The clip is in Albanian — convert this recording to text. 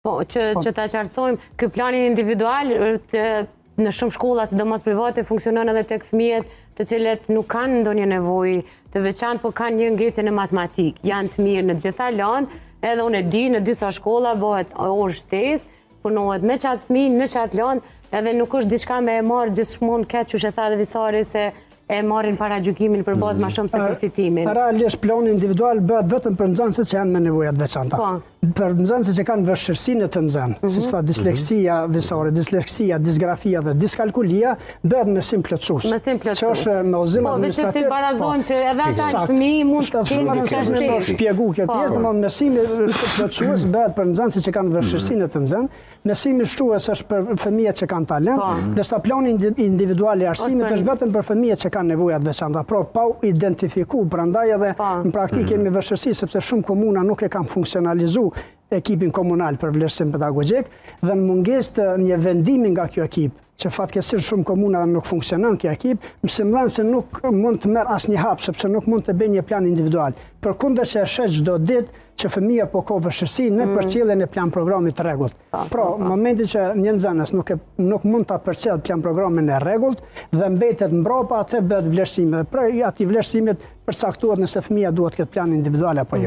Po, që ta qartësojmë, ky plani individual në shumë shkolla, sidomos private, funksionon edhe tek fëmijët të cilët nuk kanë ndonjë nevojë të veçantë, po kanë një ngecje në matematikë. Janë të mirë në të gjitha lanë, edhe unë e di në disa shkolla bëhet orë shtesë, punohet me qatë fëmijë, në qatë lanë, edhe nuk është diçka me e marrë gjithmonë keq, që tha dhe Visari se e marrin para gjykimin për bazë më shumë se përfitimin. Realisht plani individual bëhet vetëm për nxënësit që janë me nevoja të veçanta. Për nxënësit që kanë vështirësinë të nxënë, si sa disleksia, Visari, disleksia, disgrafia dhe diskalkulia, bëhet me sim plotësues. Me sim plotësues. Që është me udhëzim administrativ. Po, vetë të barazojmë që edhe ata fëmijë mund të kenë diçka shtesë. Shpjegu kjo pjesë, domethënë me sim plotësues bëhet për nxënësit që kanë vështirësinë të nxënë, me sim shtrues është për fëmijët që kanë talent, ndërsa plani individual i arsimit është vetëm për fëmijët që kanë nevojat veçanta, pa u identifiku, prandaj edhe në praktikë kemi vështirësi sepse shumë komuna nuk e kanë funksionalizu ekipin komunal për vlerësim pedagogjik dhe në mungesë të një vendimi nga kjo ekip, që fatkeqësisht shumë komuna nuk funksionon kjo ekip, mësimdhënësi nuk mund të merr asnjë hap sepse nuk mund të bëjë një plan individual. Përkundër që e shet çdo ditë që fëmia po ka vështirësi në përcjelljen e plan programit të rregullt. Pra, në momentin që një nxënës nuk mund ta përcjellë plan programin e rregullt dhe mbetet mbrapa, atë bëhet vlerësimi. Dhe për atij vlerësimit përcaktohet nëse fëmia duhet të ketë plan individual apo jo.